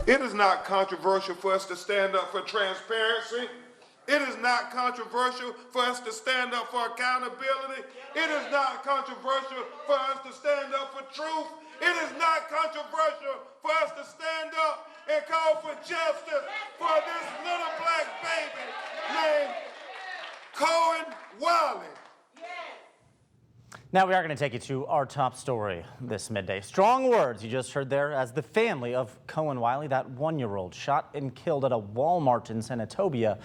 It is not controversial for us to stand up for transparency. It is not controversial for us to stand up for accountability. It is not controversial for us to stand up for truth. It is not controversial for us to stand up and call for justice for this little black baby named Kohen Wiley. Now we are going to take you to our top story this midday. Strong words you just heard there as the family of Kohen Wiley, that 1-year-old shot and killed at a Walmart in Senatobia.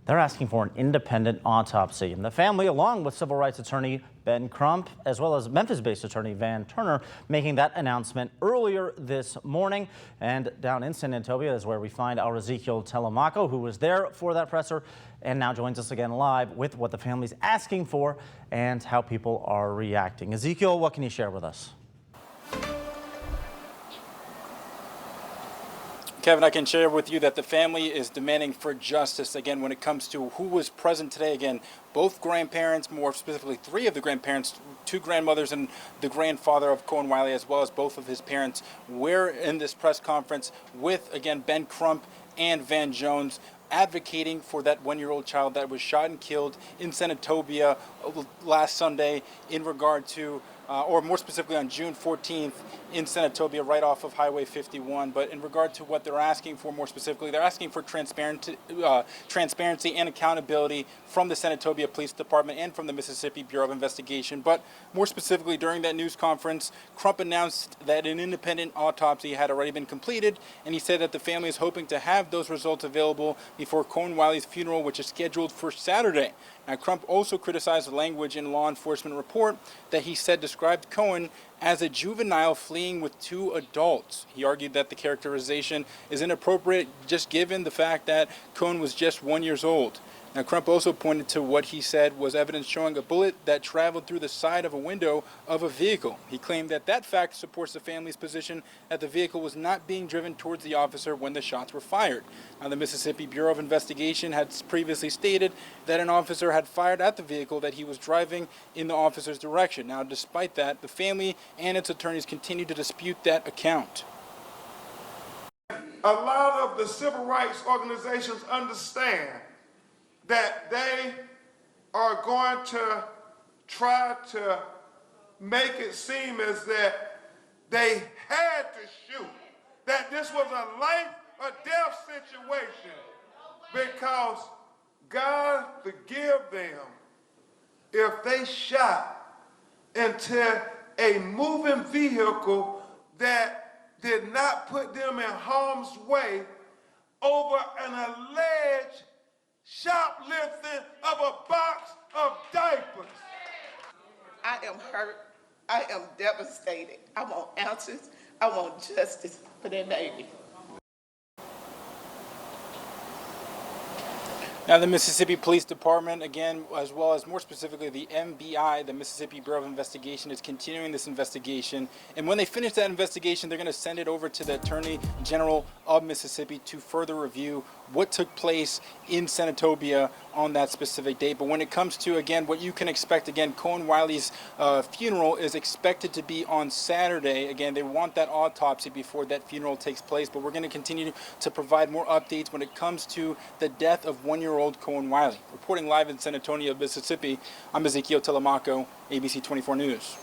They're asking for an independent autopsy. And the family, along with civil rights attorney Ben Crump, as well as Memphis-based attorney Van Turner, making that announcement earlier this morning. And down in Senatobia is where we find our Ezekiel Telemaco, who was there for that presser and now joins us again live with what the family's asking for and how people are reacting. Ezekiel, what can you share with us? Kevin, I can share with you that the family is demanding for justice, again, when it comes to who was present today. Again, both grandparents, more specifically 3 of the grandparents, 2 grandmothers and the grandfather of Kohen Wiley, as well as both of his parents, were in this press conference with, again, Ben Crump and Van Jones, advocating for that 1-year-old child that was shot and killed in Senatobia last Sunday in regard to or more specifically on June 14th in Senatobia, right off of Highway 51. But in regard to what they're asking for, more specifically, they're asking for transparency and accountability from the Senatobia Police Department and from the Mississippi Bureau of Investigation. But more specifically, during that news conference, Crump announced that an independent autopsy had already been completed, and he said that the family is hoping to have those results available before Kohen Wiley's funeral, which is scheduled for Saturday. Now, Crump also criticized the language in law enforcement report that he said described Kohen as a juvenile fleeing with 2 adults. He argued that the characterization is inappropriate just given the fact that Kohen was just 1 year old. Now, Crump also pointed to what he said was evidence showing a bullet that traveled through the side of a window of a vehicle. He claimed that that fact supports the family's position that the vehicle was not being driven towards the officer when the shots were fired. Now, the Mississippi Bureau of Investigation had previously stated that an officer had fired at the vehicle that he was driving in the officer's direction. Now, despite that, the family and its attorneys continue to dispute that account. A lot of the civil rights organizations understand that they are going to try to make it seem as that they had to shoot, that this was a life or death situation, because God forgive them if they shot into a moving vehicle that did not put them in harm's way over an alleged shoplifting of a box of diapers. I am hurt. I am devastated. I want answers. I want justice for that baby. Now, the Mississippi Police Department, again, as well as more specifically the MBI, the Mississippi Bureau of Investigation, is continuing this investigation. And when they finish that investigation, they're going to send it over to the Attorney General of Mississippi to further review what took place in Senatobia on that specific date. But when it comes to, again, what you can expect, again, Kohen Wiley's funeral is expected to be on Saturday. Again, they want that autopsy before that funeral takes place. But we're going to continue to provide more updates when it comes to the death of 1-year-old Kohen Wiley. Reporting live in Senatobia, Mississippi, I'm Ezekiel Telemaco, ABC 24 News.